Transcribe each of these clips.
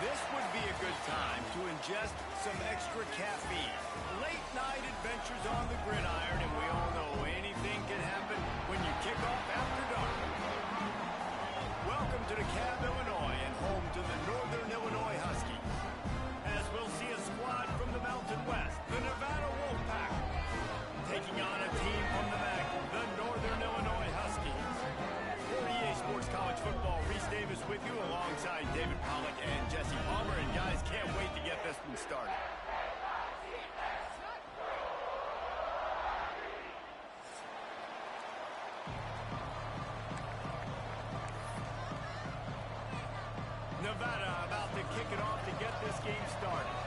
This would be a good time to ingest some extra caffeine. Late night adventures on the gridiron, and we all know anything can happen when you kick off after dark. Welcome to DeKalb, Illinois, and home to the Northern Illinois Huskies. As we'll see a squad from the Mountain West, the Nevada Wolfpack, taking on a team from the MAC, the Northern Illinois Huskies. For EA Sports College Football, Reese Davis with you alongside David Pollack and Jesse Palmer. And guys, can't wait to get this one started. Nevada about to kick it off to get this game started.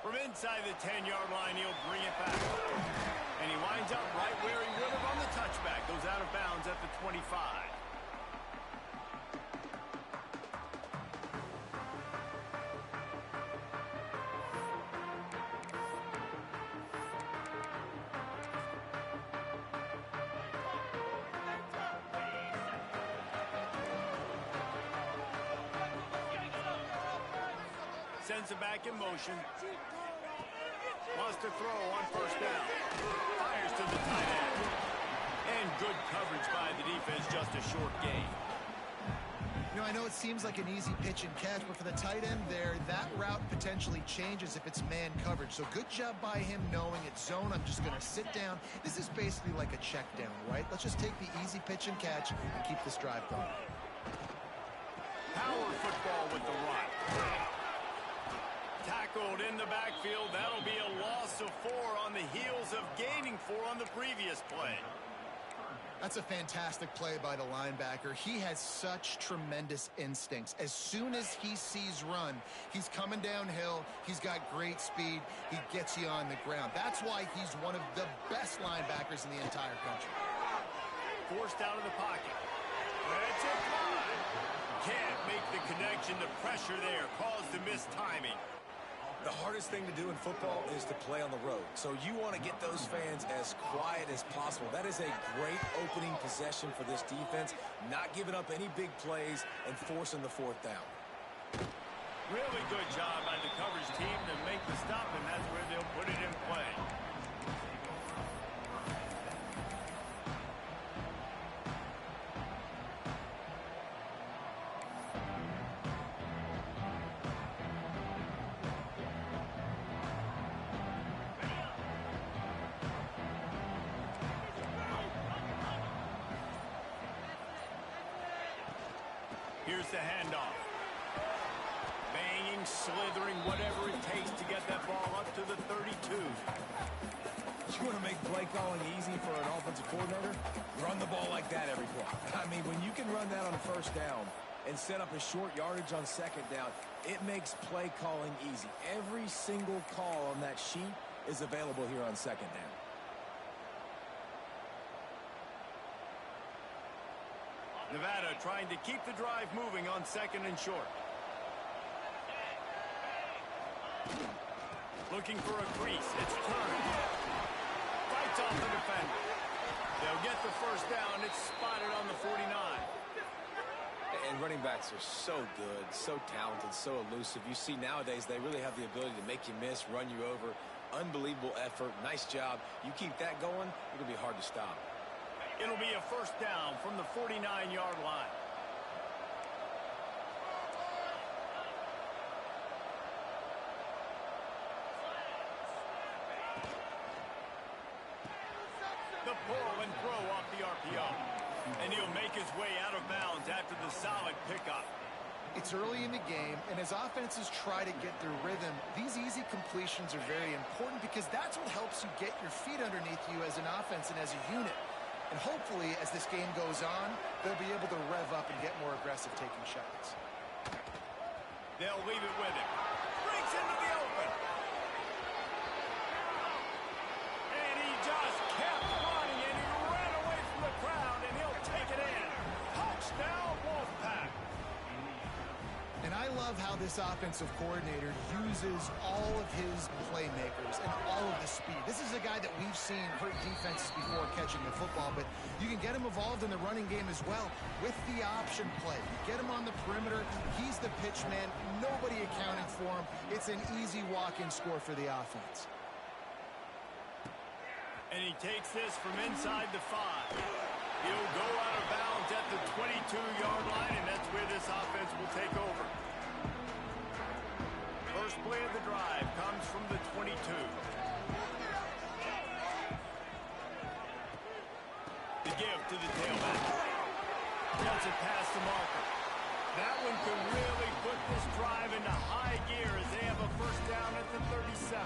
From inside the 10-yard line, he'll bring it back. And he winds up right where he would have on the touchback. Goes out of bounds at the 25. Sends it back in motion. Wants to throw on first down. Fires to the tight end. And good coverage by the defense, just a short gain. You know, I know it seems like an easy pitch and catch, but for the tight end there, that route potentially changes if it's man coverage. So good job by him knowing it's zone. I'm just going to sit down. This is basically like a check down, right? Let's just take the easy pitch and catch and keep this drive going. Power football with the run. Tackled in the backfield. That'll be a loss of 4 on the heels of gaining 4 on the previous play. That's a fantastic play by the linebacker. He has such tremendous instincts. As soon as he sees run, he's coming downhill. He's got great speed. He gets you on the ground. That's why he's one of the best linebackers in the entire country. Forced out of the pocket. That's it. Can't make the connection. The pressure there caused the missed timing. The hardest thing to do in football is to play on the road. So you want to get those fans as quiet as possible. That is a great opening possession for this defense, not giving up any big plays and forcing the 4th down. Really good job by the coverage team to make the stop, and that's where they'll put it in play. Here's the handoff. Banging, slithering, whatever it takes to get that ball up to the 32. You want to make play calling easy for an offensive coordinator? Run the ball like that every play. I mean, when you can run that on 1st down and set up a short yardage on 2nd down, it makes play calling easy. Every single call on that sheet is available here on 2nd down. Nevada trying to keep the drive moving on 2nd and short. Looking for a crease. It's turned. Fights off the defender. They'll get the 1st down. It's spotted on the 49. And running backs are so good, so talented, so elusive. You see nowadays they really have the ability to make you miss, run you over. Unbelievable effort. Nice job. You keep that going, it'll be hard to stop. It'll be a 1st down from the 49-yard line. The pull and throw off the RPO. And he'll make his way out of bounds after the solid pickup. It's early in the game, and as offenses try to get their rhythm, these easy completions are very important because that's what helps you get your feet underneath you as an offense and as a unit. And hopefully, as this game goes on, they'll be able to rev up and get more aggressive taking shots. They'll leave it with him. Breaks into the open. And he just kept running, and he ran away from the crowd, and he'll take it in. Touchdown, Wolfpack. And I I love how this offensive coordinator uses all of his playmakers and all of the speed. This is a guy that we've seen hurt defenses before catching the football, but you can get him involved in the running game as well with the option play. You get him on the perimeter. He's the pitch man. Nobody accounting for him. It's an easy walk-in score for the offense. And he takes this from inside the 5. He'll go out of bounds at the 22-yard line, and that's where this offense will take over. First play of the drive comes from the 22. The give to the tailback. Gets it past the marker. That one could really put this drive into high gear as they have a first down at the 37.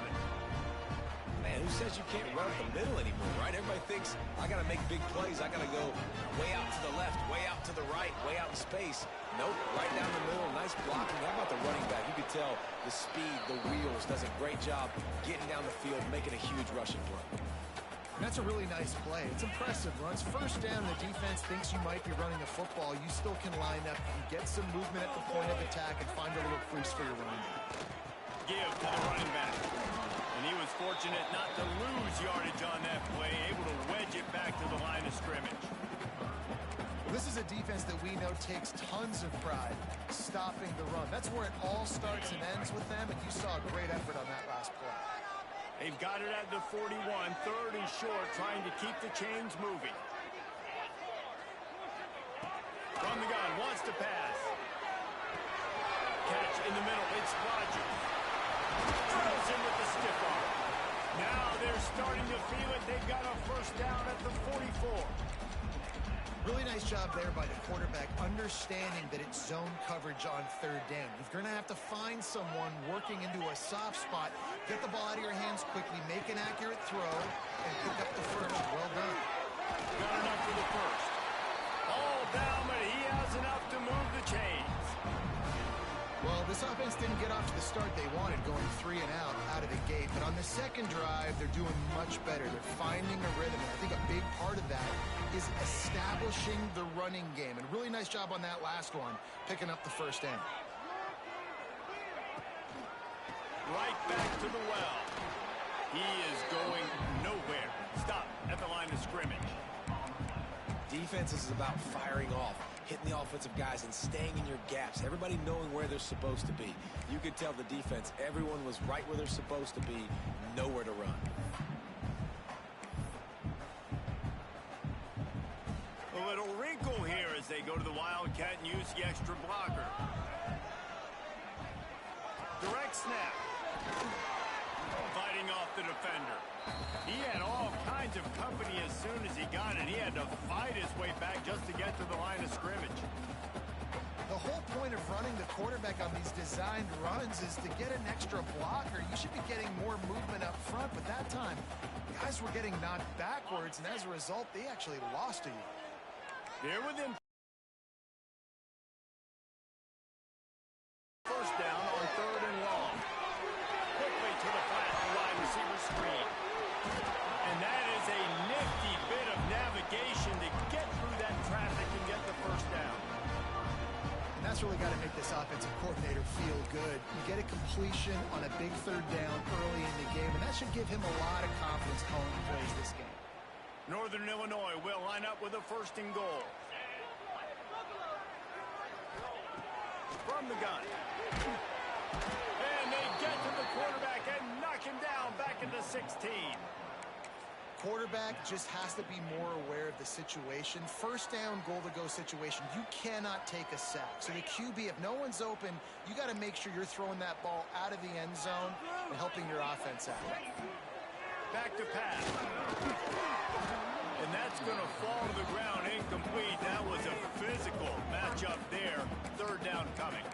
Man, who says you can't run up the middle anymore, right? Everybody thinks, I got to make big plays. I got to go way out to the left, way out to the right, way out in space. Nope, right down the middle, nice blocking. How about the running back? You could tell the speed, the wheels, does a great job getting down the field, making a huge rushing play. That's a really nice play. It's impressive. Runs first down, the defense thinks you might be running the football. You still can line up and get some movement at the point of attack and find a little crease for your running back. Give to the running back. And he was fortunate not to lose yardage on that play, able to wedge it back to the line of scrimmage. Well, this is a defense that we know takes tons of pride stopping the run. That's where it all starts and ends with them, and you saw a great effort on that last play. They've got it at the 41, third and short, trying to keep the chains moving. From the gun, wants to pass. Catch in the middle, it's Rodgers. Drills in with the stiff arm. Now they're starting to feel it. They've got a first down at the 44. Really nice job there by the quarterback, understanding that it's zone coverage on third down. You're going to have to find someone working into a soft spot, get the ball out of your hands quickly, make an accurate throw, and pick up the first. Well done. Got enough for the first. All down, but he has enough to move the chains. Well, this offense didn't get off to the start they wanted, going 3 and out of the gate. But on the second drive, they're doing much better. They're finding a rhythm. And I think a big part of that is establishing the running game. And really nice job on that last one, picking up the first down. Right back to the well. He is going nowhere. Stop at the line of scrimmage. Defense is about firing off, hitting the offensive guys and staying in your gaps. Everybody knowing where they're supposed to be. You could tell the defense, everyone was right where they're supposed to be, nowhere to run. A little wrinkle here as they go to the Wildcat and use the extra blocker. Direct snap. Fighting off the defender. He had all kinds of company as soon as he got it. He had to fight his way back just to get to the line of scrimmage. The whole point of running the quarterback on these designed runs is to get an extra blocker. You should be getting more movement up front, but that time, guys were getting knocked backwards, and as a result, they actually lost to you. Here within first down on third and long. Quickly to the flat wide receiver screen. And that is a nifty bit of navigation to get through that traffic and get the first down. And that's really got to make this offensive coordinator feel good. You get a completion on a big third down early in the game, and that should give him a lot of confidence calling plays this game. Northern Illinois will line up with a first and goal. From the gun. And they get to the quarterback and knock him down back into 16. Quarterback just has to be more aware of the situation. First down, goal-to-go situation. You cannot take a sack. So the QB, if no one's open, you got to make sure you're throwing that ball out of the end zone and helping your offense out. Back to pass. And that's going to fall to the ground incomplete. That was a physical matchup there. Third down coming.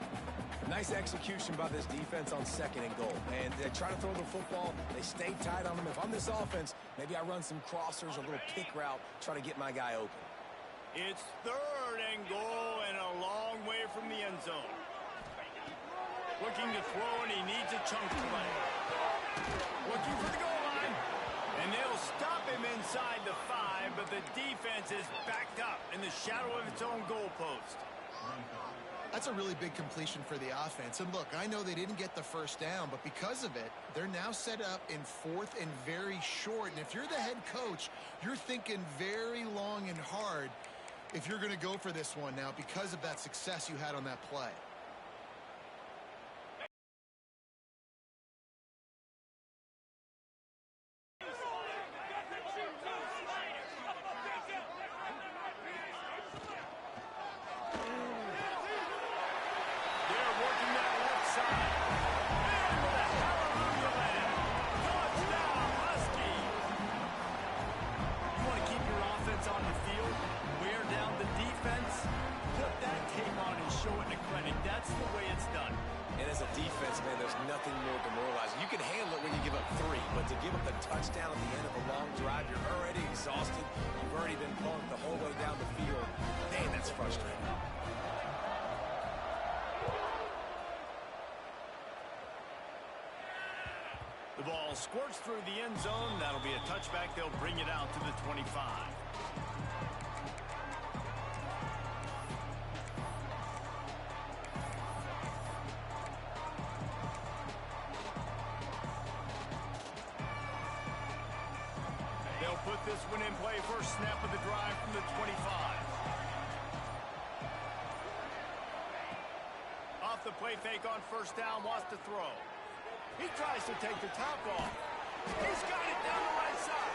Nice execution by this defense on second and goal. And they try to throw the football. They stay tight on them. If I'm this offense, maybe I run some crossers, a little pick route, try to get my guy open. It's third and goal and a long way from the end zone. Looking to throw, and he needs a chunk play. Looking for the goal line. And they'll stop him inside the 5, but the defense is backed up in the shadow of its own goalpost. That's a really big completion for the offense. And look, I know they didn't get the first down, but because of it, they're now set up in 4th and very short. And if you're the head coach, you're thinking very long and hard if you're going to go for this one now because of that success you had on that play. That's the way it's done. And as a defense, man, there's nothing more demoralizing. You can handle it when you give up 3, but to give up the touchdown at the end of a long drive, you're already exhausted. You've already been punked the whole way down the field. Man, that's frustrating. The ball squirts through the end zone. That'll be a touchback. They'll bring it out to the 25. They'll put this one in play. First snap of the drive from the 25. Off the play fake on first down, wants to throw. He tries to take the top off. He's got it down the right side.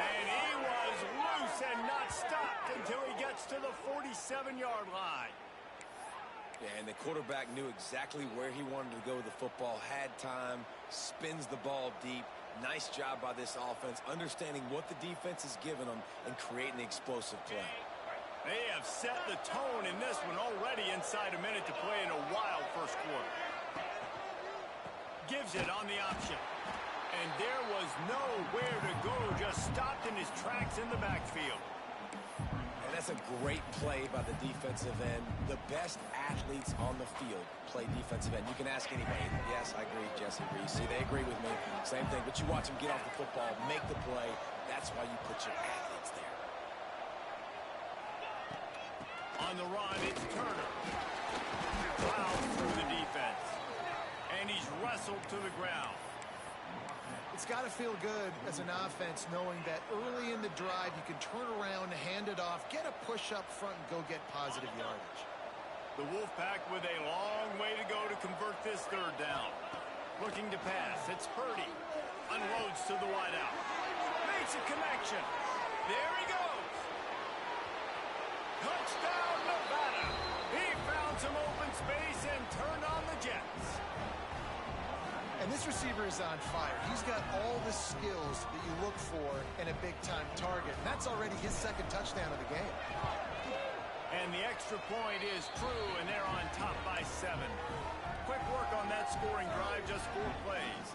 And he was loose and not stopped until he gets to the 47-yard line. Yeah, and the quarterback knew exactly where he wanted to go with the football, had time, spins the ball deep. Nice job by this offense, understanding what the defense is giving them and creating the explosive play. They have set the tone in this one already inside a minute to play in a wild first quarter. Gives it on the option. And there was nowhere to go, just stopped in his tracks in the backfield. And that's a great play by the defensive end. The best athletes on the field play defensive end. You can ask anybody. Yes, I agree. Jesse agrees. See, they agree with me. Same thing. But you watch them get off the football, make the play. That's why you put your athletes there. On the run, it's Turner. Plowed through the defense. And he's wrestled to the ground. It's got to feel good as an offense knowing that early in the drive you can turn around, hand it off, get a push up front, and go get positive yardage. The Wolfpack with a long way to go to convert this third down. Looking to pass. It's Purdy. Unloads to the wideout. Makes a connection. There he goes. Touchdown, Nevada. He found some open space and turned on the Jets. And this receiver is on fire. He's got all the skills that you look for in a big-time target. And that's already his second touchdown of the game. And the extra point is true, and they're on top by 7. Quick work on that scoring drive, just 4 plays.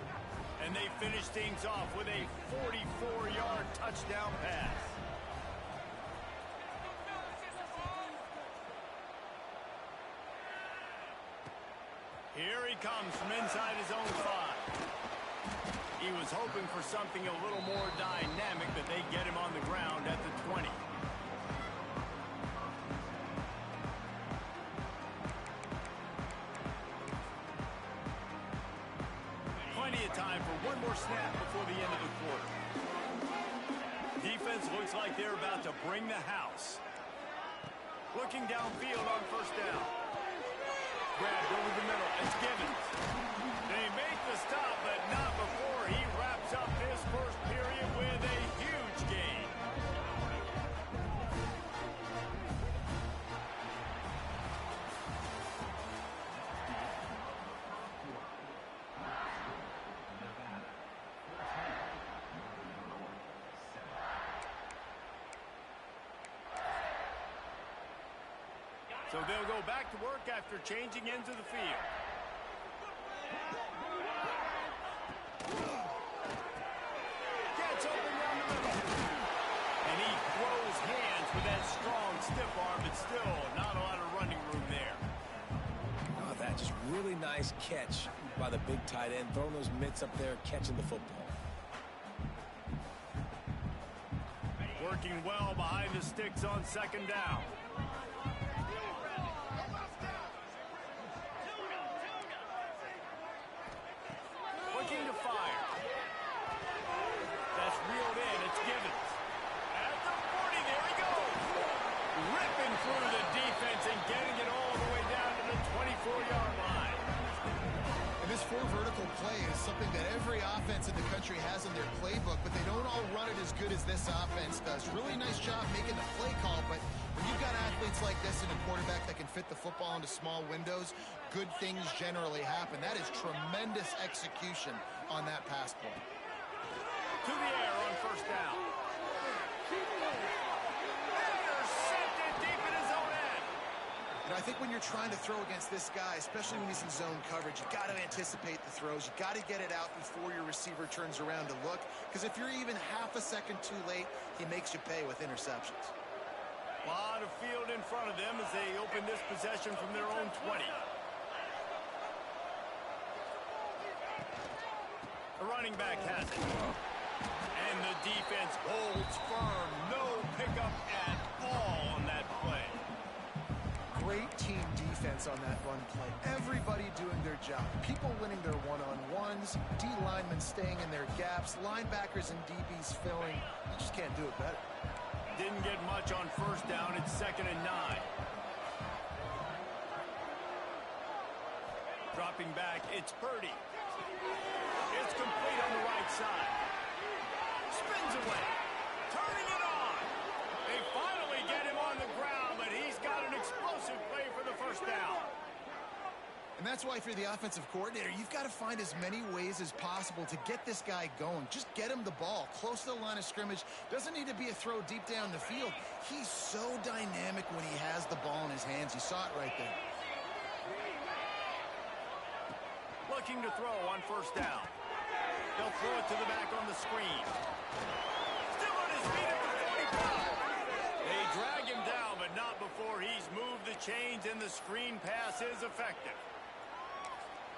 And they finish things off with a 44-yard touchdown pass. Here he comes from inside his own 5. He was hoping for something a little more dynamic, but they get him on the ground at the 20. Plenty of time for one more snap before the end of the quarter. Defense looks like they're about to bring the house. Looking downfield on first down. Grabbed over the middle. It's Gibbons. They make the stop, but not before he wraps up his first period with a huge gain. So they'll go back to work after changing into the field. Gets open down the middle. And he throws hands with that strong, stiff arm, but still not a lot of running room there. Oh, that just really nice catch by the big tight end, throwing those mitts up there, catching the football. Working well behind the sticks on second down. in the country has in their playbook, but they don't all run it as good as this offense does. Really nice job making the play call, but when you've got athletes like this and a quarterback that can fit the football into small windows, good things generally happen. That is tremendous execution on that pass play. To the air on first down. Intercepted deep in his own end. You know, I think when you're trying to throw against this guy, especially when he's in zone coverage, you got to anticipate the throws. You got to get it out before your receiver turns around to look, because if you're even half a second too late, he makes you pay with interceptions. A lot of field in front of them as they open this possession from their own 20. The running back has it. And the defense holds firm. No pickup at all on that play. Great team defense on that run play. Everybody doing their job. People winning their one-on-ones, D linemen staying in their gaps, linebackers and DBs filling. You just can't do it better. Didn't get much on first down. It's 2nd and 9. Dropping back, it's Purdy. It's complete on the right side. Spins away. Turning it on. They finally get him on the ground, but he's got an explosive play for the first down. And that's why, if you're the offensive coordinator, you've got to find as many ways as possible to get this guy going. Just get him the ball close to the line of scrimmage. Doesn't need to be a throw deep down the field. He's so dynamic when he has the ball in his hands. You saw it right there. Looking to throw on first down. They'll throw it to the back on the screen. Still on his feet at the 45. They drag him down, but not before he's moved the chains, and the screen pass is effective.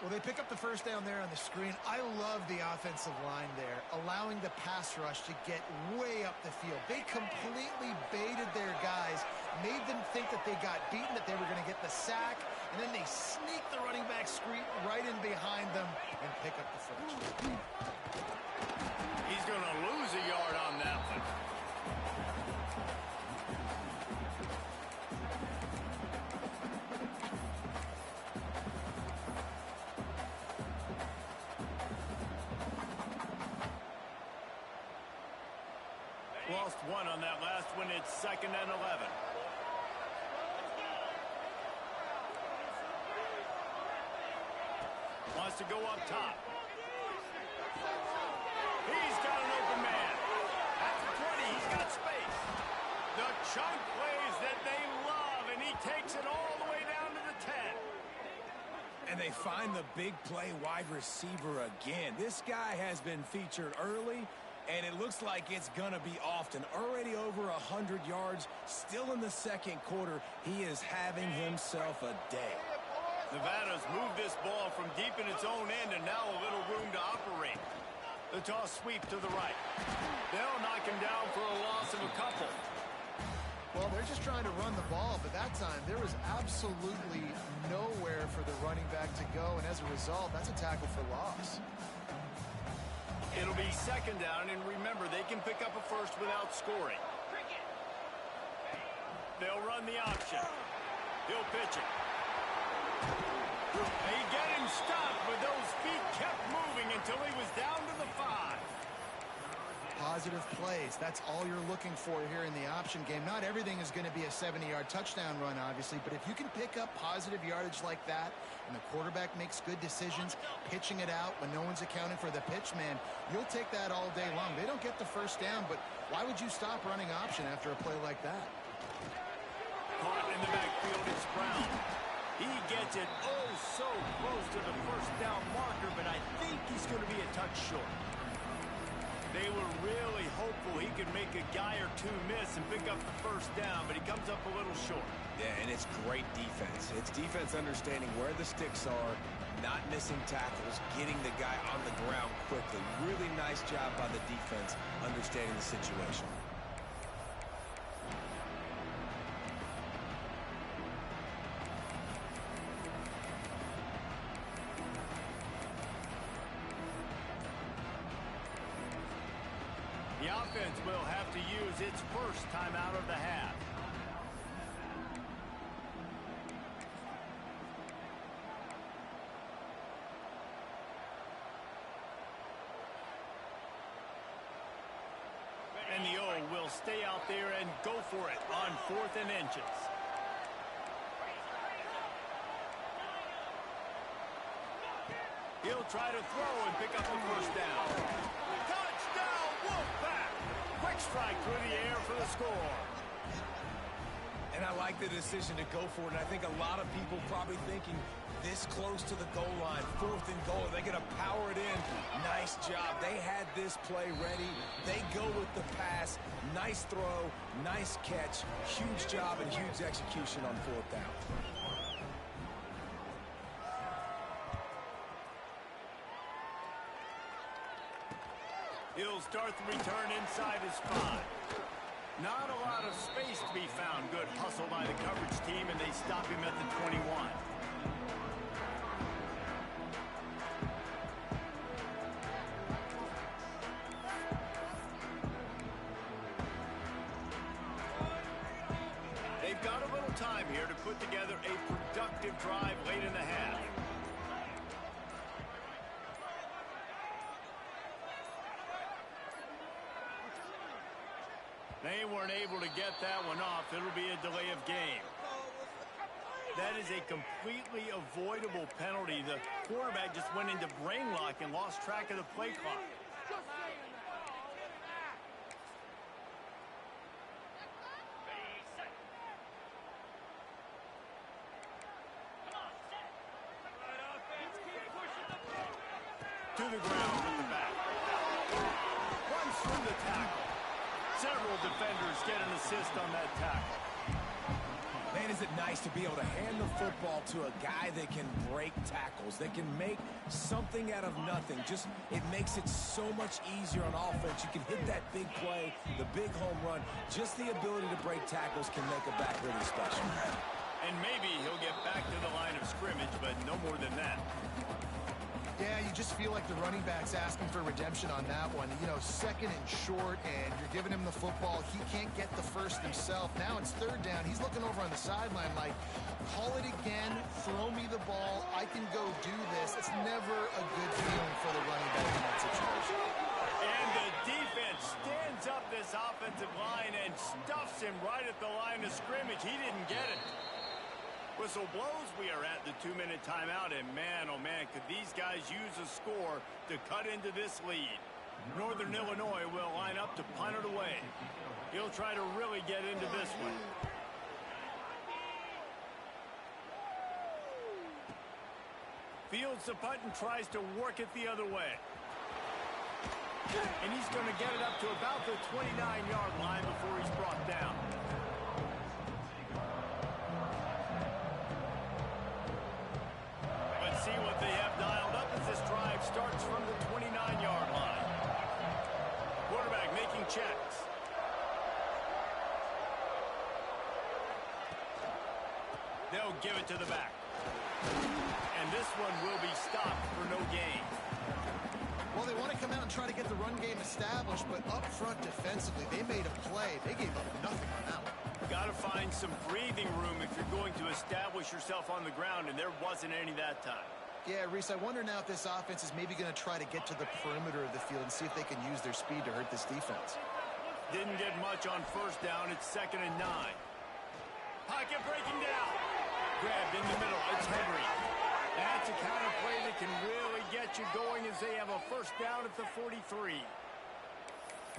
Well, they pick up the first down there on the screen. I love the offensive line there, allowing the pass rush to get way up the field. They completely baited their guys, made them think that they got beaten, that they were going to get the sack, and then they sneak the running back screen right in behind them and pick up the first. He's going to lose a yard on that one. Lost one on that last one. It's 2nd and 11. Wants to go up top. He's got an open man. At the 20, he's got space. The chunk plays that they love, and he takes it all the way down to the 10. And they find the big play wide receiver again. This guy has been featured early, and it looks like it's going to be often. Already over 100 yards, still in the second quarter. He is having himself a day. Nevada's moved this ball from deep in its own end, and now a little room to operate. The toss sweep to the right. They'll knock him down for a loss of a couple. Well, they're just trying to run the ball, but that time there was absolutely nowhere for the running back to go, and as a result, that's a tackle for loss. It'll be 2nd down, and remember, they can pick up a first without scoring. They'll run the option. He'll pitch it. They get him stopped, but those feet kept moving until he was down to the 5. Positive plays. That's all you're looking for here in the option game. Not everything is going to be a 70-yard touchdown run, obviously, but if you can pick up positive yardage like that, and the quarterback makes good decisions, pitching it out when no one's accounting for the pitch, man, you'll take that all day long. They don't get the first down, but why would you stop running option after a play like that? Caught in the backfield, it's Brown. He gets it oh so close to the first down marker, but I think he's going to be a touch short. They were really hopeful he could make a guy or two miss and pick up the first down, but he comes up a little short. Yeah, and it's great defense. It's defense understanding where the sticks are, not missing tackles, getting the guy on the ground quickly. Really nice job by the defense understanding the situation. The offense will have to use its first timeout of the half. stay out there and go for it on 4th and inches. He'll try to throw and pick up the first down. Touchdown, Wolfpack! Quick strike through the air for the score. And I like the decision to go for it. And I think a lot of people probably thinking this close to the goal line, 4th and goal, they're going to power it in. Nice job. They had this play ready. They go with the pass. Nice throw, nice catch. Huge job and huge execution on 4th down. He'll start the return inside his 5. Not a lot of space to be found. Good hustle by the coverage team, and they stop him at the 21. They've got a little time here to put together a productive drive late in the half. They weren't able to get that one off. It'll be a delay of game. That is a completely avoidable penalty. The quarterback just went into brain lock and lost track of the play clock. To the ground with the back. Runs through the tackle. Several defenders get an assist on that tackle. Man, is it nice to be able to hand the football to a guy that can break tackles, that can make something out of nothing. Just, it makes it so much easier on offense. You can hit that big play, the big home run. Just the ability to break tackles can make a back really special. And maybe he'll get back to the line of scrimmage, but no more than that. Yeah, you just feel like the running back's asking for redemption on that one. You know, 2nd and short, and you're giving him the football. He can't get the first himself. Now it's 3rd down. He's looking over on the sideline like, call it again, throw me the ball, I can go do this. It's never a good feeling for the running back in that situation. And the defense stands up this offensive line and stuffs him right at the line of scrimmage. He didn't get it. Whistle blows, we are at the 2-minute timeout, and man, oh man, could these guys use a score to cut into this lead. Northern Illinois will line up to punt it away. He'll try to really get into this one. Fields the punt and tries to work it the other way. And he's going to get it up to about the 29-yard line before he's brought down. See what they have dialed up as this drive starts from the 29-yard line. Quarterback making checks. They'll give it to the back. And this one will be stopped for no gain. Well, they want to come out and try to get the run game established, but up front defensively, they made a play. They gave up nothing on that one. Got to find some breathing room if you're going to establish yourself on the ground, and there wasn't any that time. Yeah, Reese, I wonder now if this offense is maybe going to try to get to the perimeter of the field and see if they can use their speed to hurt this defense. Didn't get much on 1st down. It's 2nd and 9. Pocket breaking down. Grabbed in the middle. It's Henry. That's a kind of play that can really get you going as they have a 1st down at the 43.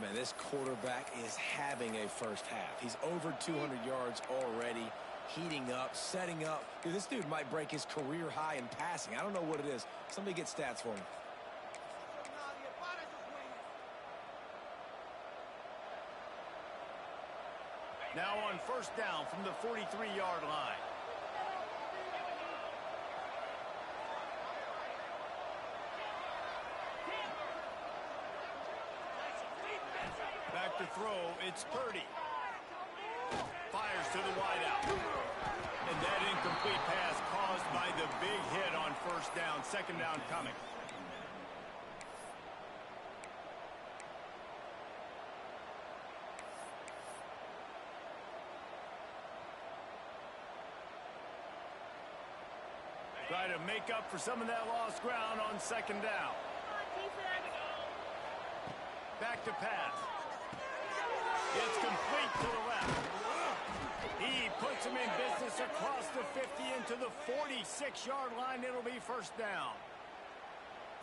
Man, this quarterback is having a first half. He's over 200 yards already, heating up, setting up. Dude, this dude might break his career high in passing. I don't know what it is. Somebody get stats for him. Now on 1st down from the 43-yard line. Back to throw, it's Purdy. Fires to the wideout. And that incomplete pass caused by the big hit on 1st down. 2nd down coming. Try to make up for some of that lost ground on 2nd down. Back to pass. It's complete to the left. He puts him in business across the 50 into the 46-yard line. It'll be first down.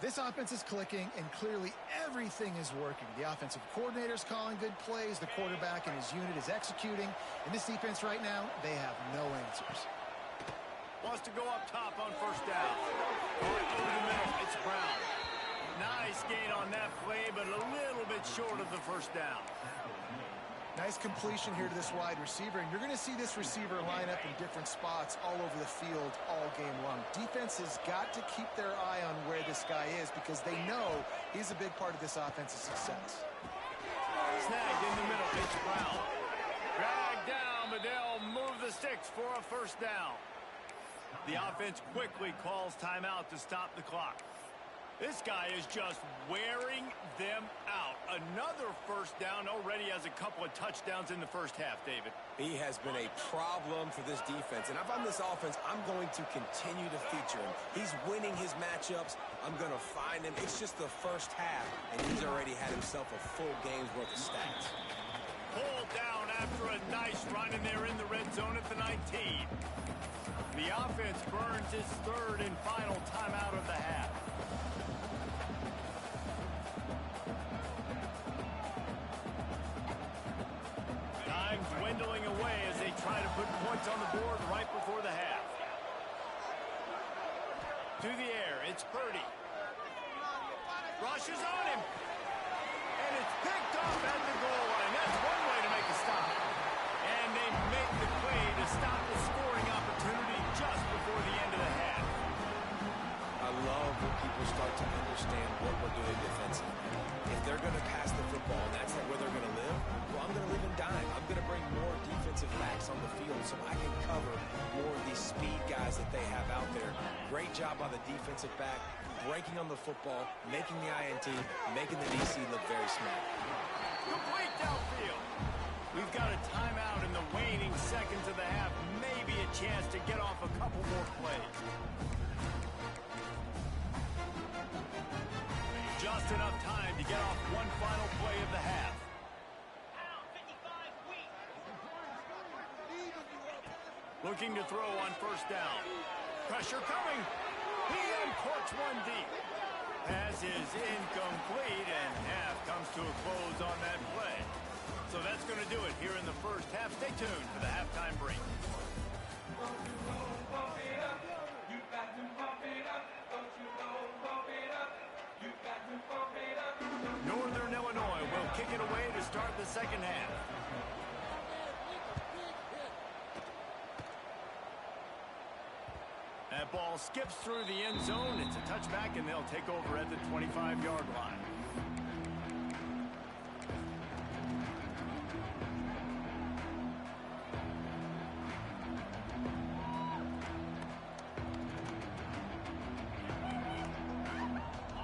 This offense is clicking, and clearly everything is working. The offensive coordinator's calling good plays. The quarterback and his unit is executing. In this defense right now, they have no answers. Wants to go up top on first down. Over the middle, it's Brown. Nice gain on that play, but a little bit short of the first down. Nice completion here to this wide receiver, and you're going to see this receiver line up in different spots all over the field all game long. Defense has got to keep their eye on where this guy is because they know he's a big part of this offense's success. Snagged in the middle, it's Brown. Dragged down, but they'll move the sticks for a first down. The offense quickly calls timeout to stop the clock. This guy is just wearing them out. Another first down, already has a couple of touchdowns in the first half, David. He has been a problem for this defense. And if I'm this offense, I'm going to continue to feature him. He's winning his matchups. I'm going to find him. It's just the first half, and he's already had himself a full game's worth of stats. Pulled down after a nice run, and they're in the red zone at the 19. The offense burns its third and final timeout of the half. Time dwindling away as they try to put points on the board right before the half. To the air, it's Purdy. Rushes on him. And it's picked off at the goal line. That's one way to make a stop. And they make the play to stop the scoring opportunity just before the end of the half. I love when people start to understand what we're doing defensively. If they're going to pass the football and that's where they're going to live, well, I'm going to live and dime. I'm going to bring more defensive backs on the field so I can cover more of these speed guys that they have out there. Great job by the defensive back, breaking on the football, making the INT, making the DC look very smart. Complete downfield. We've got a timeout in the waning seconds of the half. Maybe a chance to get off a couple more plays. Just enough time to get off one final play of the half. Looking to throw on first down. Pressure coming. He uncorks one deep. Pass is incomplete, and half comes to a close on that play. So that's going to do it here in the first half. Stay tuned for the halftime break. Northern Illinois will kick it away to start the second half. That ball skips through the end zone. It's a touchback, and they'll take over at the 25-yard line.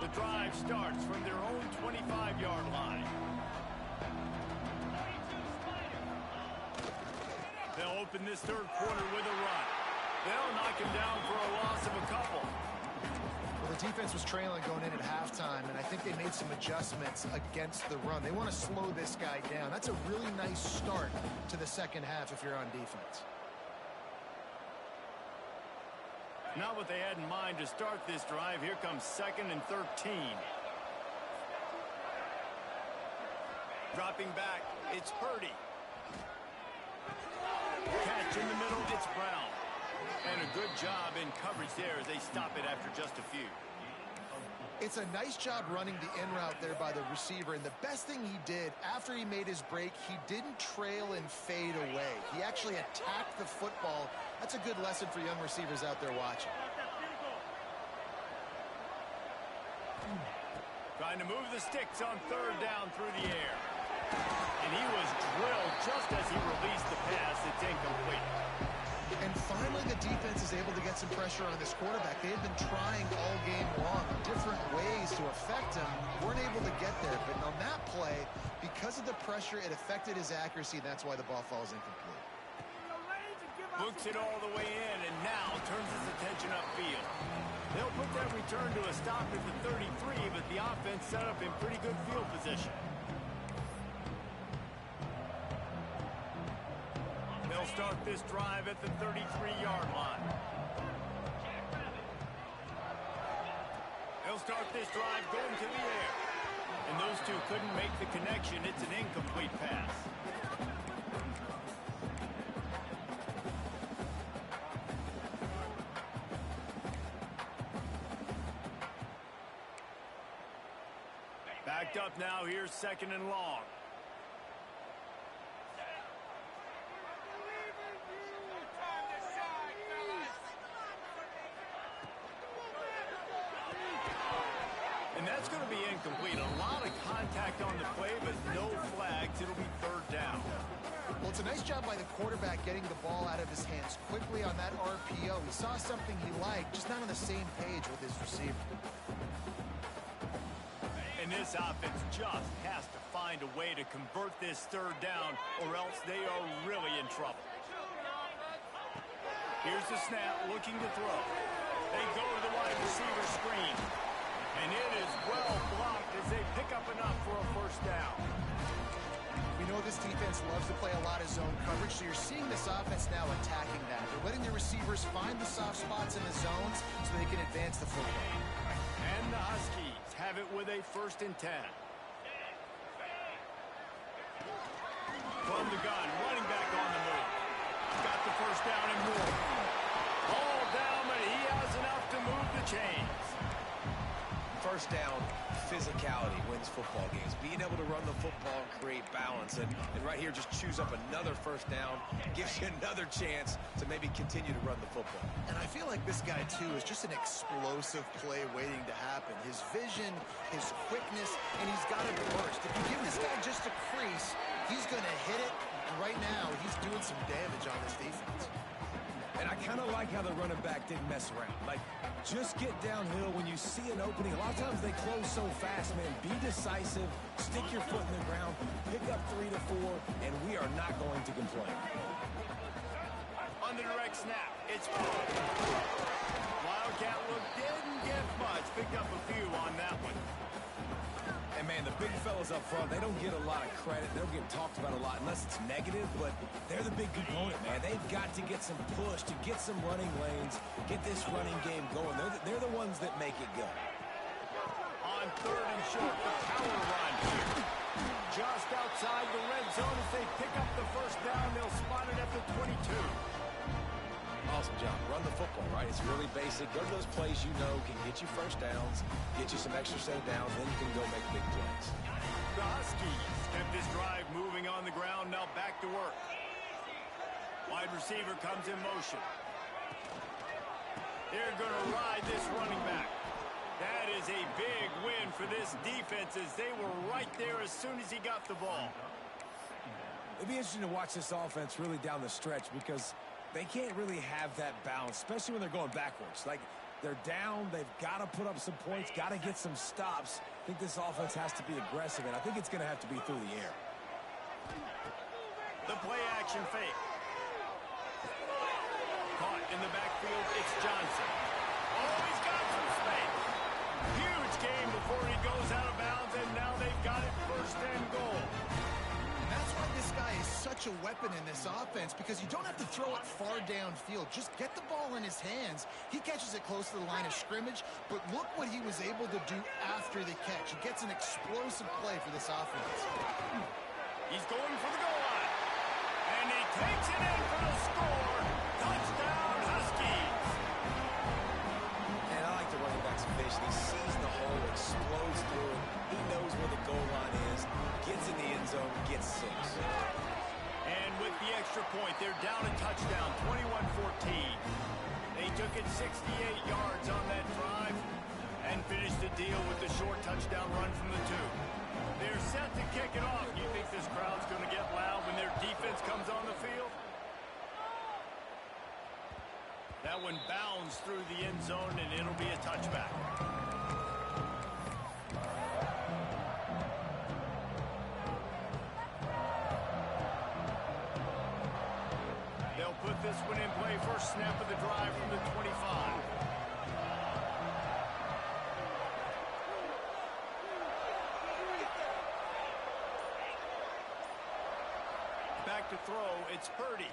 The drive starts from their own 25-yard line. They'll open this third quarter with a run. They'll knock him down for a loss of a couple. Well, the defense was trailing going in at halftime, and I think they made some adjustments against the run. They want to slow this guy down. That's a really nice start to the second half if you're on defense. Not what they had in mind to start this drive. Here comes 2nd and 13. Dropping back, it's Purdy. Catch in the middle, it's Brown. And a good job in coverage there as they stop it after just a few. It's a nice job running the in route there by the receiver, and the best thing he did after he made his break, he didn't trail and fade away. He actually attacked the football. That's a good lesson for young receivers out there watching. Trying to move the sticks on third down through the air. And he was drilled just as he released the pass. It's incomplete. And finally, the defense is able to get some pressure on this quarterback. They had been trying all game long different ways to affect him. Weren't able to get there. But on that play, because of the pressure, it affected his accuracy. That's why the ball falls incomplete. Books it all the way in and now turns his attention upfield. They'll put that return to a stop at the 33, but the offense set up in pretty good field position. this drive at the 33-yard line. They'll start this drive going to the air. And those two couldn't make the connection. It's an incomplete pass. Backed up now. Here's 2nd and long. And that's going to be incomplete. A lot of contact on the play, but no flags. It'll be 3rd down. Well, it's a nice job by the quarterback getting the ball out of his hands quickly on that RPO. He saw something he liked, just not on the same page with his receiver. And this offense just has to find a way to convert this 3rd down, or else they are really in trouble. Here's the snap, looking to throw. They go to the wide receiver screen. And it is well blocked as they pick up enough for a 1st down. We know this defense loves to play a lot of zone coverage, so you're seeing this offense now attacking that. They're letting their receivers find the soft spots in the zones so they can advance the football. And the Huskies have it with a 1st and 10. From the gun, running back on the move. Got the 1st down and more. Ball down, but he has enough to move the chains. 1st down, physicality wins football games. Being able to run the football and create balance. And right here, just choose up another 1st down. Gives you another chance to maybe continue to run the football. And I feel like this guy, too, is just an explosive play waiting to happen. His vision, his quickness, and he's got a burst. If you give this guy just a crease, he's going to hit it. And right now, he's doing some damage on this defense. And I kind of like how the running back didn't mess around. Like, just get downhill when you see an opening. A lot of times they close so fast, man. Be decisive, stick your foot in the ground, pick up 3 to 4, and we are not going to complain. On the direct snap, it's good. Wildcat look didn't get much. Picked up a few on that one. And, man, the big fellas up front, they don't get a lot of credit. They don't get talked about a lot unless it's negative, but they're the big component, man. They've got to get some push, to get some running lanes, get this running game going. They're the ones that make it go. On 3rd and short, the power run here. Just outside the red zone as they pick up the 1st down. They'll spot it at the 22. Awesome job. Run the football, right? It's really basic. Go to those plays you know can get you 1st downs, get you some extra set downs, then you can go make big plays. The Huskies kept this drive moving on the ground. Now back to work. Wide receiver comes in motion. They're going to ride this running back. That is a big win for this defense as they were right there as soon as he got the ball. It'd be interesting to watch this offense really down the stretch because they can't really have that balance, especially when they're going backwards. Like, they're down, they've got to put up some points, got to get some stops. I think this offense has to be aggressive, and I think it's going to have to be through the air. The play action fake. Caught in the backfield, it's Johnson. Oh, he's got some space. Huge game before he goes out of bounds, and now they've got it 1st and goal. And that's why this guy is such a weapon in this offense, because you don't have to throw it far downfield. Just get the ball in his hands. He catches it close to the line of scrimmage, but look what he was able to do after the catch. He gets an explosive play for this offense. He's going for the goal line. And he takes it in for the score. Touchdown, Huskies. And I like the running back's vision. He sees the hole, explodes through it. He knows where the goal line is, gets in the end zone, gets 6. And with the extra point, they're down a touchdown, 21-14. They took it 68 yards on that drive and finished the deal with the short touchdown run from the 2. They're set to kick it off. You think this crowd's going to get loud when their defense comes on the field? That one bounds through the end zone, and it'll be a touchback. They'll put this one in play. First snap of the drive from the 25. Back to throw, it's Purdy.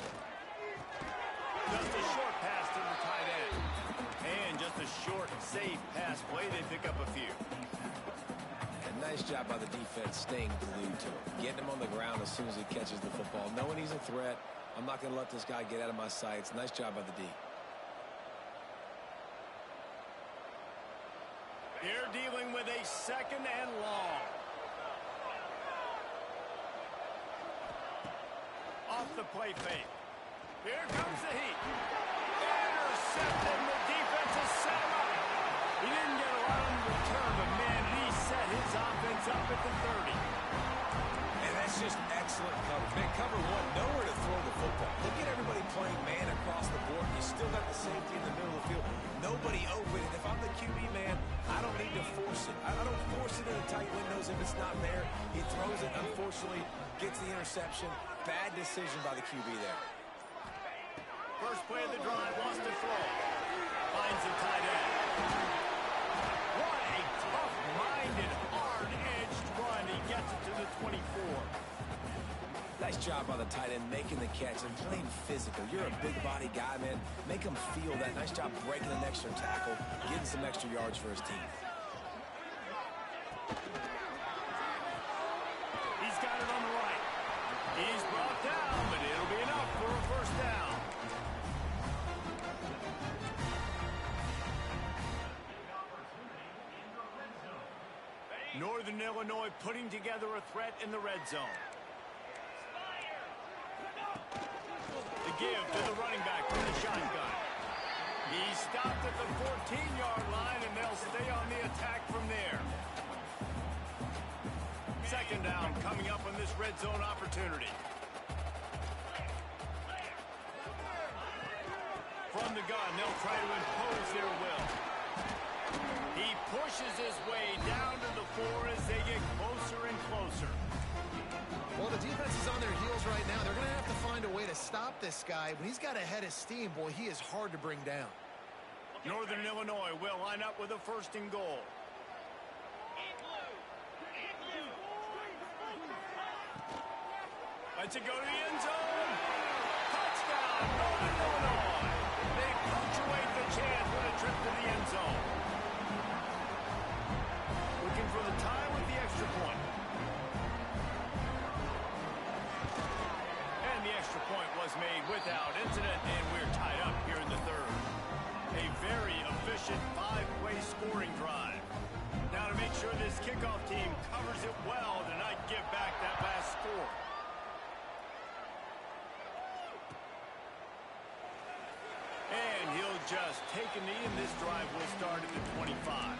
pick up a few. And nice job by the defense staying glued to him. Getting him on the ground as soon as he catches the football. Knowing he's a threat, I'm not going to let this guy get out of my sights. Nice job by the D. They're dealing with a 2nd and long. Off the play fake. Here comes the heat. Intercepted. The defense has set him up. He didn't get a lot on the return, but man, he set his offense up at the 30. And that's just excellent cover. Man, cover one, nowhere to throw the football. Look at everybody playing man across the board. You still got the safety in the middle of the field. Nobody open. And if I'm the QB, man, I don't need to force it. I don't force it in the tight windows if it's not there. He throws it, unfortunately, gets the interception. Bad decision by the QB there. First play of the drive, lost to throw. Finds the tight end. What a tough-minded, hard-edged run. He gets it to the 24. Nice job by the tight end making the catch and playing physical. You're a big body guy, man. Make him feel that. Nice job breaking an extra tackle, getting some extra yards for his team. He's got it on the right. He's brought down, but it'll be enough for a first down. Northern Illinois putting together a threat in the red zone. The give to the running back from the shotgun. He stopped at the 14-yard line, and they'll stay on the attack from there. 2nd down coming up on this red zone opportunity. From the gun, they'll try to impose their will. He pushes his way down to the 4 as they get closer and closer. Well, the defense is on their heels right now. They're going to have to find a way to stop this guy. When he's got a head of steam, boy, he is hard to bring down. Northern Illinois will line up with a 1st and goal. Let's it go to the end zone. Touchdown, Northern Illinois. They punctuate the chance with a trip to the end zone. Looking for the tie with the extra point. And the extra point was made without incident, and we're tied up here in the 3rd. A very efficient 5-play scoring drive. Now to make sure this kickoff team covers it well to not give back that last score. And he'll just take a knee, and this drive will start at the 25.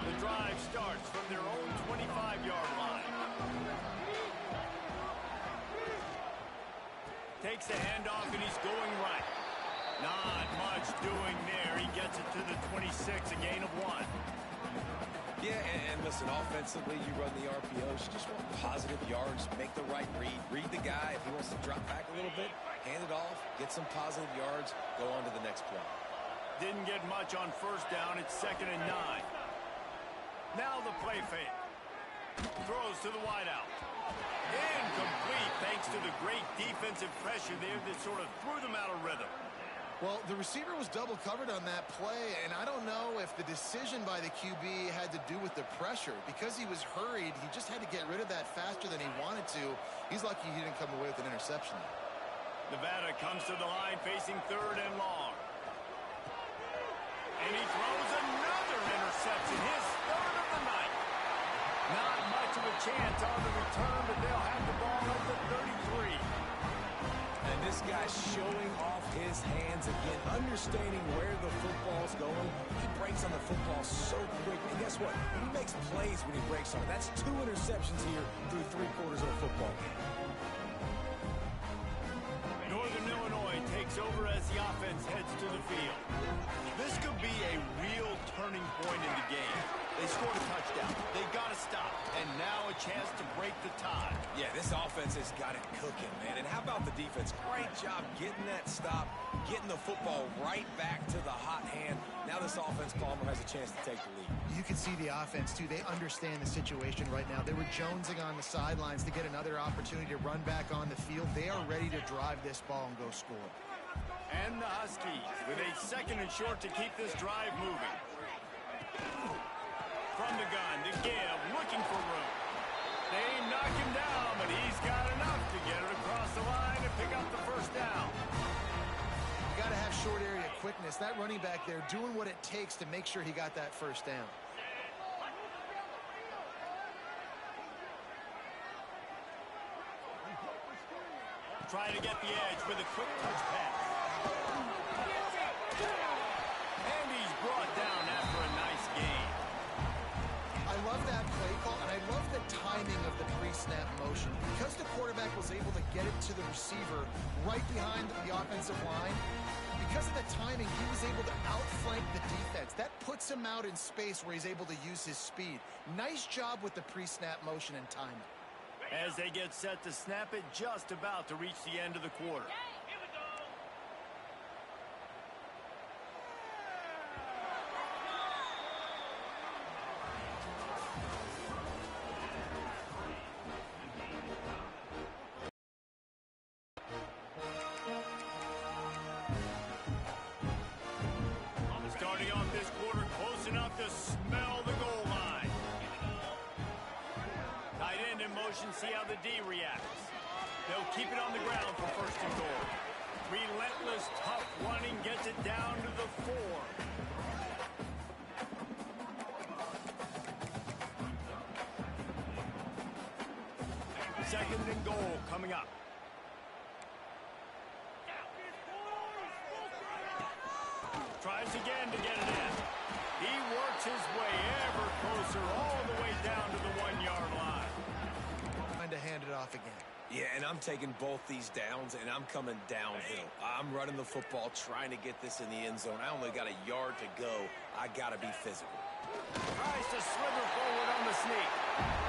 The drive starts from their own 25-yard line. Takes the handoff, and he's going right. Not much doing there. He gets it to the 26, a gain of 1. Yeah, and listen, offensively, you run the RPOs. You just want positive yards, make the right read. Read the guy. If he wants to drop back a little bit, hand it off, get some positive yards, go on to the next play. Didn't get much on 1st down. It's 2nd and 9. Now the play fake. Throws to the wideout. Incomplete thanks to the great defensive pressure there that sort of threw them out of rhythm. Well, the receiver was double covered on that play, and I don't know if the decision by the QB had to do with the pressure. Because he was hurried, he just had to get rid of that faster than he wanted to. He's lucky he didn't come away with an interception. Nevada comes to the line facing 3rd and long. And he throws another interception, his 3rd of the night. Not much of a chance on the return, but they'll have the ball at the 33. And this guy's showing off his hands again, understanding where the football's going. He breaks on the football so quick. And guess what? He makes plays when he breaks on it. That's 2 interceptions here through 3/4 of a football game. Northern Illinois takes over as the offense heads to the field. This could be a real turning point in the game. They scored a touchdown. They got to stop. And now it's chance to break the tie. Yeah, this offense has got it cooking, man. And how about the defense? Great job getting that stop, getting the football right back to the hot hand. Now this offense, Palmer, has a chance to take the lead. You can see the offense, too. They understand the situation right now. They were jonesing on the sidelines to get another opportunity to run back on the field. They are ready to drive this ball and go score. And the Huskies with a 2nd and short to keep this drive moving. From the gun to give, looking for room. They knock him down, but he's got enough to get it across the line and pick up the first down. You got to have short area quickness. That running back there doing what it takes to make sure he got that first down. Trying to get the edge with a quick touch pass. And he's brought down after a nice gain. I love that play call, and I love the timing of the pre-snap motion. Because the quarterback was able to get it to the receiver right behind the offensive line, because of the timing, he was able to outflank the defense. That puts him out in space where he's able to use his speed. Nice job with the pre-snap motion and timing. As they get set to snap it, just about to reach the end of the quarter. Starting off this quarter, close enough to smell the goal line. Tight end in motion, see how the D reacts. They'll keep it on the ground for 1st and goal. Relentless, tough running gets it down to the 4. Second and goal coming up. Tries again to get it in. He works his way ever closer all the way down to the 1-yard line. Trying to hand it off again. Yeah, and I'm taking both these downs, and I'm coming downhill. I'm running the football, trying to get this in the end zone. I only got a yard to go. I got to be physical. Tries to slither forward on the sneak.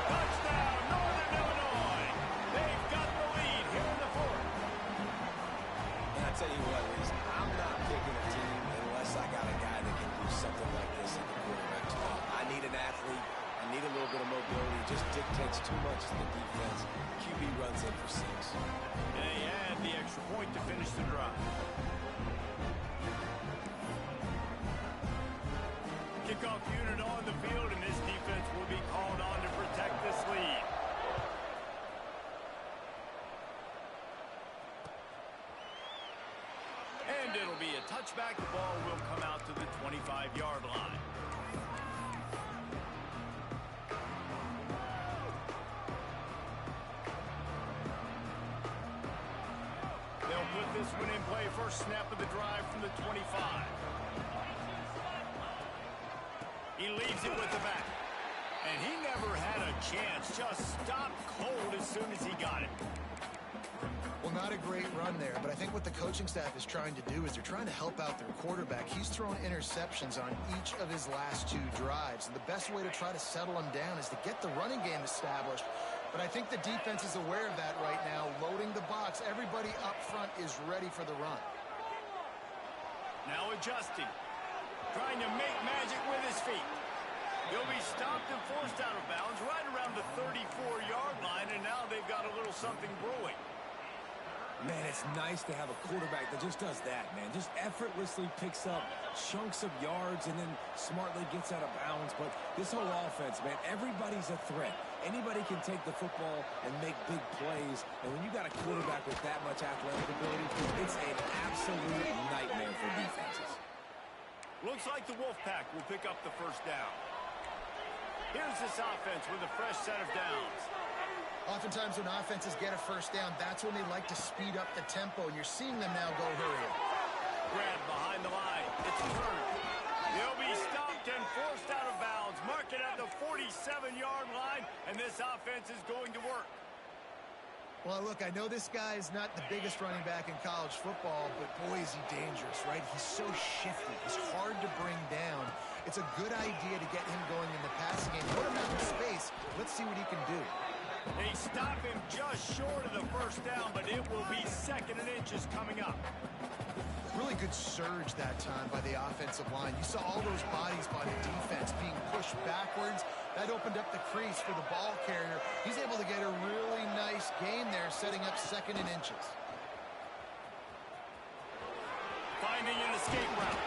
Touchdown, Northern Illinois. They've got the lead here in the 4th. And I tell you what, Reese, I'm not picking a team unless I got a guy that can do something like this in the quarterback spot. I need an athlete. I need a little bit of mobility. It just dictates too much to the defense. QB runs in for 6. And they add the extra point to finish the drive. Kickoff unit on the field, and this defense will be called on to protect this lead. And it'll be a touchback. The ball will come out to the 25-yard line. They'll put this one in play. First snap of the drive from the 25. He leaves it with the back. And he never had a chance. Just stopped cold as soon as he got it. Well, not a great run there, but I think what the coaching staff is trying to do is they're trying to help out their quarterback. He's thrown interceptions on each of his last 2 drives, and the best way to try to settle him down is to get the running game established. But I think the defense is aware of that right now, loading the box. Everybody up front is ready for the run. Now adjusting. Trying to make magic with his feet. He'll be stopped and forced out of bounds right around the 34-yard line, and now they've got a little something brewing. Man, it's nice to have a quarterback that just does that, man. Just effortlessly picks up chunks of yards and then smartly gets out of bounds. But this whole offense, man, everybody's a threat. Anybody can take the football and make big plays. And when you got a quarterback with that much athletic ability, it's an absolute nightmare for defenses. Looks like the Wolfpack will pick up the first down. Here's this offense with a fresh set of downs. Oftentimes when offenses get a first down, that's when they like to speed up the tempo, and you're seeing them now go hurry. Grab behind the line. It's turned. They'll be stopped and forced out of bounds. Mark it at the 47-yard line, and this offense is going to work. Well, look, I know this guy is not the biggest running back in college football, but boy, is he dangerous, right? He's so shifty. He's hard to bring down. It's a good idea to get him going in the passing game. Put him out in space. Let's see what he can do. They stop him just short of the first down, but it will be 2nd and inches coming up. Really good surge that time by the offensive line. You saw all those bodies by the defense being pushed backwards. That opened up the crease for the ball carrier. He's able to get a really nice gain there, setting up 2nd and inches. Finding an escape route.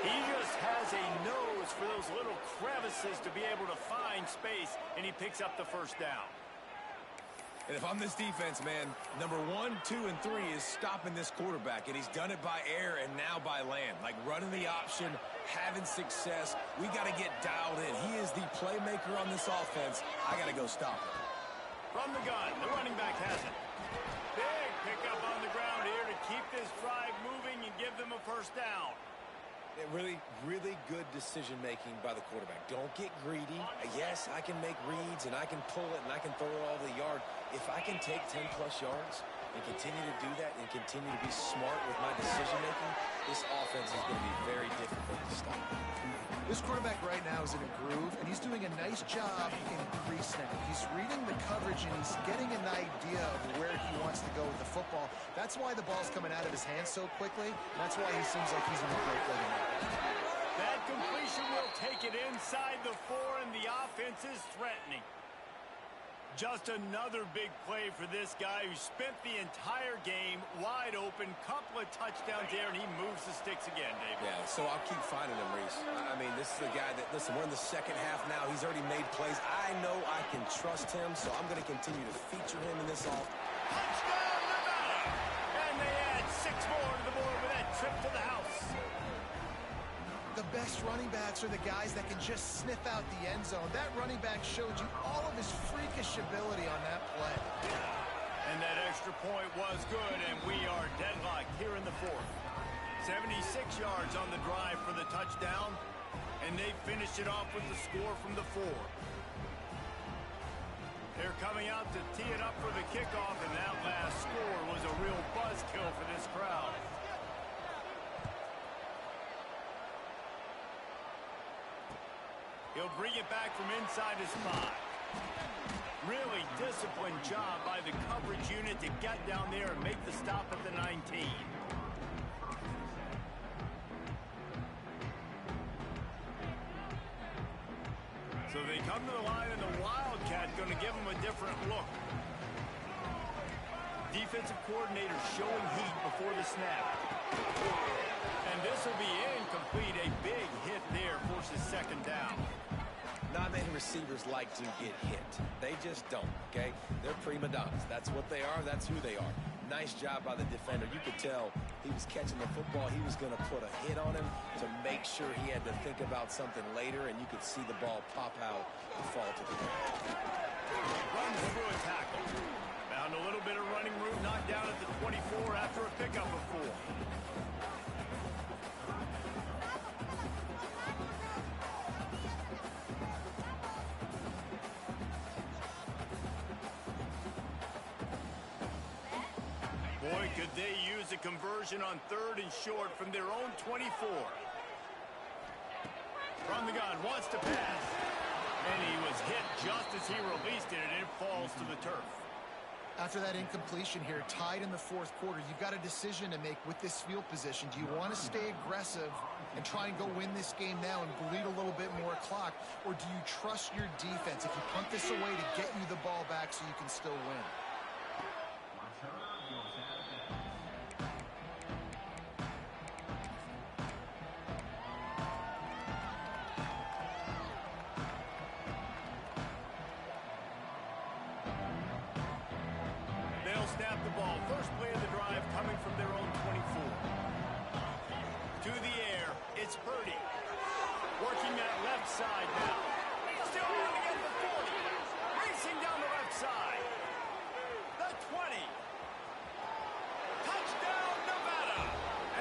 He just has a nose for those little crevices to be able to find space, and he picks up the first down. And if I'm this defense, man, number 1, 2, and 3 is stopping this quarterback, and he's done it by air and now by land. Like running the option, having success. We got to get dialed in. He is the playmaker on this offense. I got to go stop him. From the gun, the running back has it. Big pickup on the ground here to keep this drive moving and give them a first down. Really, really good decision-making by the quarterback. Don't get greedy. Yes, I can make reads, and I can pull it, and I can throw it all over the yard. If I can take 10-plus yards and continue to do that and continue to be smart with my decision-making, this offense is going to be very difficult to stop. This quarterback right now is in a groove, and he's doing a nice job in pre-snap. He's reading the coverage, and he's getting an idea of where he wants to go with the football. That's why the ball's coming out of his hands so quickly. That's why he seems like he's in a great rhythm. That completion will take it inside the 4, and the offense is threatening. Just another big play for this guy who spent the entire game wide open. Couple of touchdowns there, and he moves the sticks again, David. Yeah, so I'll keep finding him, Reese. I mean, this is the guy that, listen, we're in the second half now. He's already made plays. I know I can trust him, so I'm going to continue to feature him in this offense. Touchdown, Nevada! And they add 6 more to the board with that trip to the house. The best running backs are the guys that can just sniff out the end zone. That running back showed you all of his freakish ability on that play. And that extra point was good, and we are deadlocked here in the 4th. 76 yards on the drive for the touchdown, and they finished it off with the score from the 4. They're coming out to tee it up for the kickoff, and that last score was a real buzzkill for this crowd. He'll bring it back from inside his 5. Really disciplined job by the coverage unit to get down there and make the stop at the 19. So they come to the line, and the Wildcat going to give them a different look. Defensive coordinator showing heat before the snap. And this will be incomplete. A big hit there forces 2nd down. Not many receivers like to get hit. They just don't, okay? They're prima donnas. That's what they are. That's who they are. Nice job by the defender. You could tell he was catching the football. He was going to put a hit on him to make sure he had to think about something later, and you could see the ball pop out and fall to the ground. Runs through a tackle. Found a little bit of running room, knocked down at the 24 after a pickup of 4. Boy, could they use a conversion on 3rd and short from their own 24. From the gun, wants to pass. And he was hit just as he released it, and it falls to the turf. After that incompletion here, tied in the 4th quarter, you've got a decision to make with this field position. Do you want to stay aggressive and try and go win this game now and bleed a little bit more clock? Or do you trust your defense if you punt this away to get you the ball back so you can still win? Snap the ball. First play of the drive coming from their own 24. To the air, it's Purdy. Working that left side now. Still running at the 40. Racing down the left side. The 20. Touchdown, Nevada.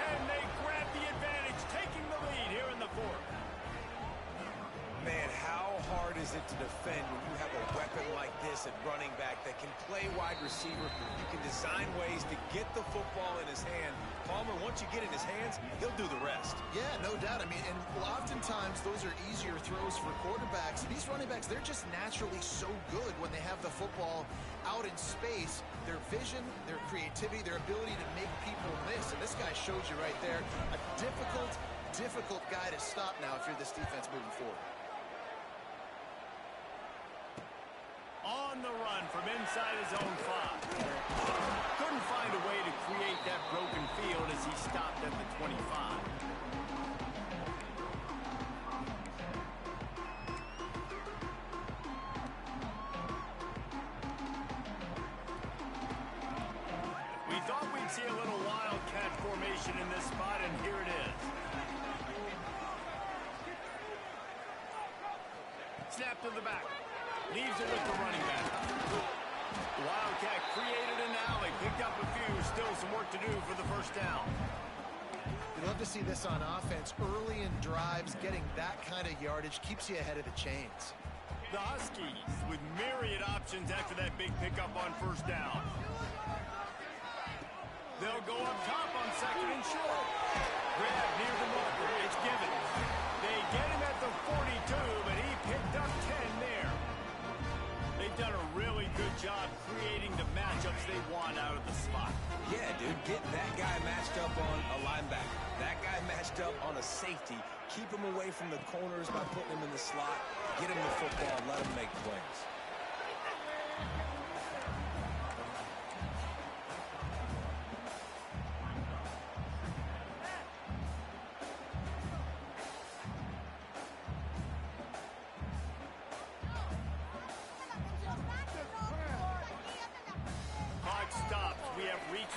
And they grab the advantage, taking the lead here in the 4th. Man, how hard is it to defend when you have a weapon like this decent running back that can play wide receiver. You can design ways to get the football in his hand. Palmer, once you get it in his hands, he'll do the rest. Yeah, no doubt. I mean, and oftentimes those are easier throws for quarterbacks. These running backs, they're just naturally so good when they have the football out in space. Their vision, their creativity, their ability to make people miss. And this guy shows you right there a difficult guy to stop now if you're this defense moving forward. On the run from inside his own 5. Couldn't find a way to create that broken field as he stopped at the 25. We thought we'd see a little wildcat formation in this spot, and here it is. Snap to the back. Leaves it with the running back. The Wildcat created an alley, picked up a few, still some work to do for the first down. You'd love to see this on offense. Early in drives, getting that kind of yardage keeps you ahead of the chains. The Huskies with myriad options after that big pickup on first down. They'll go up top on second and short. Grab near the marker. It's given. They get him at the 42, but he picked up 10 there. They've done a really good job creating the matchups they want out of the slot. Yeah, dude, get that guy matched up on a linebacker. That guy matched up on a safety. Keep him away from the corners by putting him in the slot. Get him the football, let him make plays.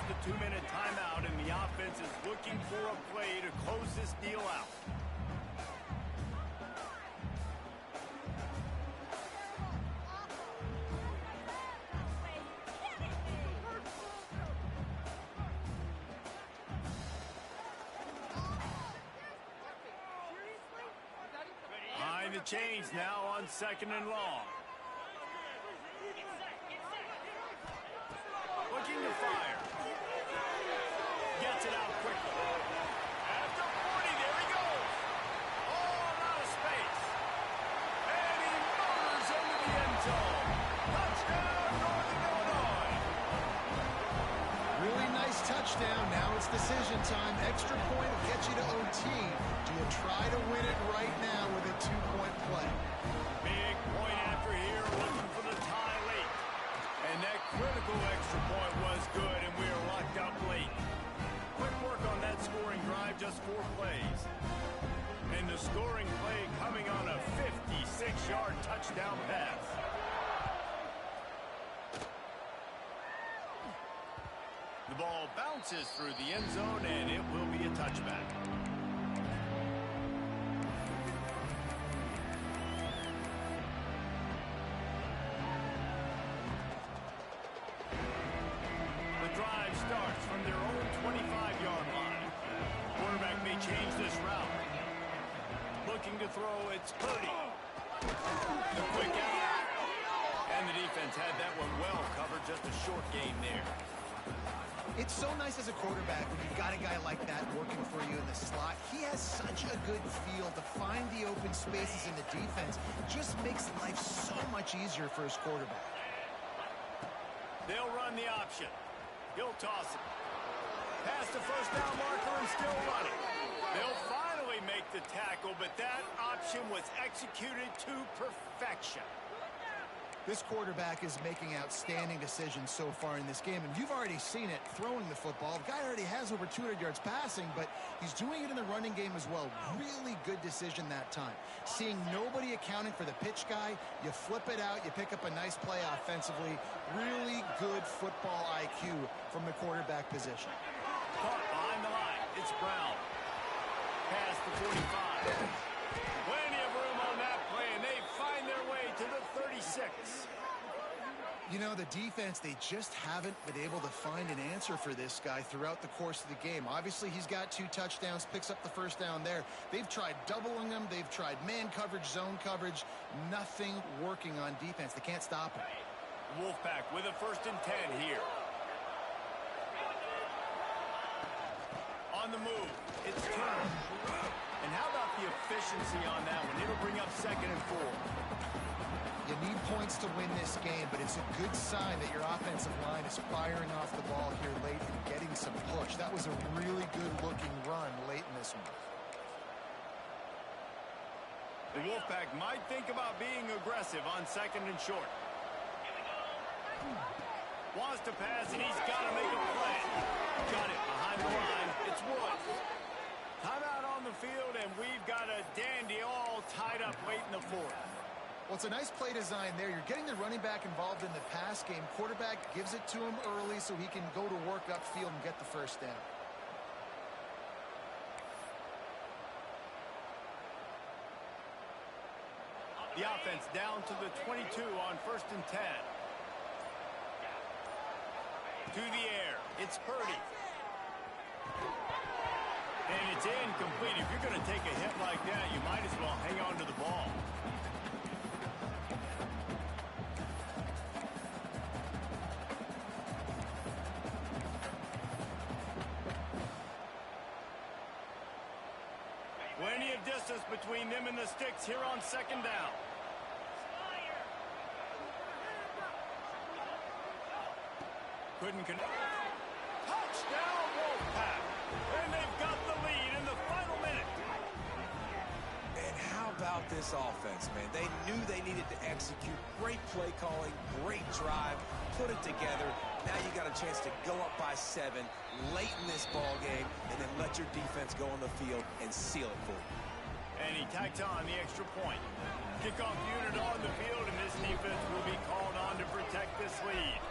The 2-minute timeout, and the offense is looking for a play to close this deal out. Behind the chains now on second and long. Looking to fire. Gets it out quickly. At the 40, there he goes. All out of space. And he motors into the end zone. Touchdown, Northern Illinois. Really nice touchdown. Now it's decision time. Extra point will get you to OT. Do you try to win it right now with a 2-point play? Big point after here, looking for the tie late. And that critical extra point was good, and we are locked up late. Quick work on that scoring drive, just 4 plays. And the scoring play coming on a 56-yard touchdown pass. The ball bounces through the end zone, and it will be a touchback. Drive starts from their own 25-yard line. Quarterback may change this route. Looking to throw, it's Purdy. The quick out. And the defense had that one well covered, just a short gain there. It's so nice as a quarterback when you've got a guy like that working for you in the slot. He has such a good feel to find the open spaces in the defense. Just makes life so much easier for his quarterback. They'll run the option. He'll toss it. Past the first down marker and still running. They'll finally make the tackle, but that option was executed to perfection. This quarterback is making outstanding decisions so far in this game, and you've already seen it throwing the football. The guy already has over 200 yards passing, but he's doing it in the running game as well. Really good decision that time. Seeing nobody accounting for the pitch guy, you flip it out, you pick up a nice play offensively. Really good football IQ from the quarterback position. Caught behind the line. It's Brown. Past the 45. Plenty of room on that play, and they find their way to the 36. You know, the defense, they just haven't been able to find an answer for this guy throughout the course of the game. Obviously, he's got 2 touchdowns, picks up the first down there. They've tried doubling him. They've tried man coverage, zone coverage. Nothing working on defense. They can't stop him. Wolfpack with a 1st and 10 here. On the move, it's turned. And how about the efficiency on that one? It'll bring up 2nd and 4. You need points to win this game, but it's a good sign that your offensive line is firing off the ball here late and getting some push. That was a really good-looking run late in this one. The Wolfpack might think about being aggressive on 2nd and short. Wants to pass, and he's got to make a play. Got it behind the line. It's Woods. Timeout on the field, and we've got a dandy all tied up late in the 4th. Well, it's a nice play design there. You're getting the running back involved in the pass game. Quarterback gives it to him early so he can go to work upfield and get the 1st down. The offense down to the 22 on 1st and 10. To the air. It's Purdy. And it's incomplete. If you're going to take a hit like that, you might as well hang on to the ball. Plenty of distance between them and the sticks here on 2nd down. Couldn't connect. Touchdown, Wolfpack. And they've got the lead in the final minute. And how about this offense, man? They knew they needed to execute. Great play calling, great drive, put it together. Now you got a chance to go up by 7 late in this ball game and then let your defense go on the field and seal it for you. And he tacked on the extra point. Kickoff unit on the field, and this defense will be called on to protect this lead.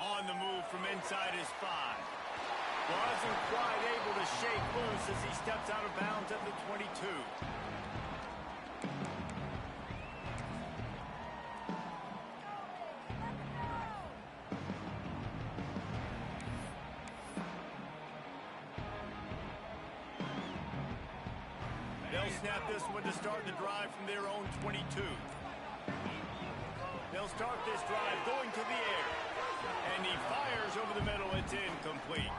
On the move from inside his 5. Wasn't quite able to shake loose as he steps out of bounds at the 22. They'll snap this one to start the drive from their own 22. They'll start this drive going to the air. And he fires over the middle. It's incomplete.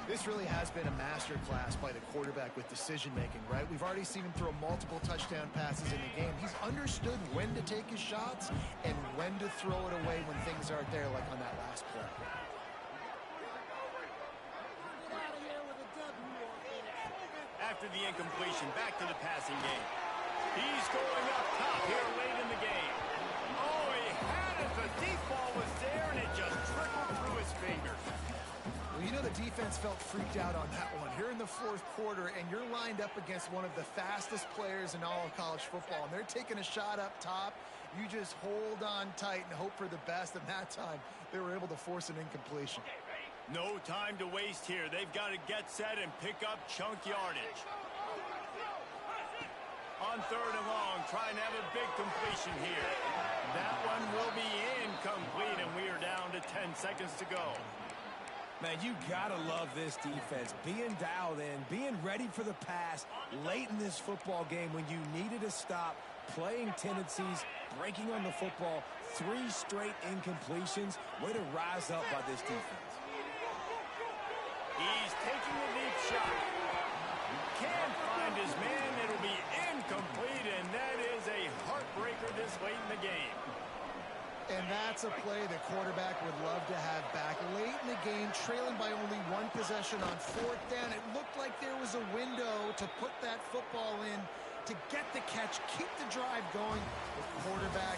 This really has been a masterclass by the quarterback with decision-making, right? We've already seen him throw multiple touchdown passes in the game. He's understood when to take his shots and when to throw it away when things aren't there, like on that last play. After the incompletion, back to the passing game. He's going up top here late in the game. Oh, he had it. The deep ball was there, and it just trickled through his fingers. Well, you know the defense felt freaked out on that one. Here in the 4th quarter, and you're lined up against one of the fastest players in all of college football, and they're taking a shot up top. You just hold on tight and hope for the best, and that time they were able to force an incompletion. No time to waste here. They've got to get set and pick up chunk yardage. On 3rd and long, try and have a big completion here. That one will be incomplete, and we are down to 10 seconds to go. Man, you gotta love this defense. Being dialed in, being ready for the pass late in this football game when you needed a stop, playing tendencies, breaking on the football, 3 straight incompletions. Way to rise up by this defense. He's taking a deep shot. Can't find his man. It'll be incomplete, and that is a heartbreaker this late in the game. And that's a play the quarterback would love to have back. Late in the game, trailing by only 1 possession on 4th down. It looked like there was a window to put that football in, to get the catch, keep the drive going. The quarterback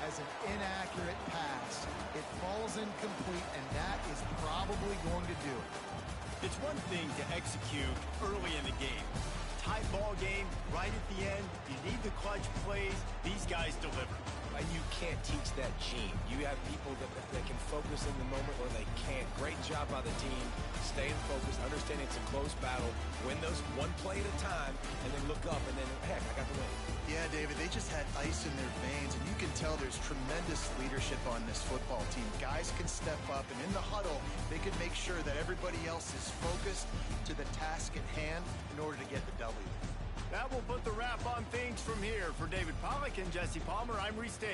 has an inaccurate pass. It falls incomplete, and that is probably going to do it. It's one thing to execute early in the game. Tight ball game, right at the end. You need the clutch plays. These guys deliver. And you can't teach that gene. You have people that can focus in the moment or they can't. Great job by the team. Staying focused, understanding it's a close battle. Win those one play at a time, and then look up, and then, heck, I got the win. Yeah, David, they just had ice in their veins, and you can tell there's tremendous leadership on this football team. Guys can step up, and in the huddle, they can make sure that everybody else is focused to to the task at hand in order to get the W. That will put the wrap on things from here. For David Pollack and Jesse Palmer, I'm Reese Davis.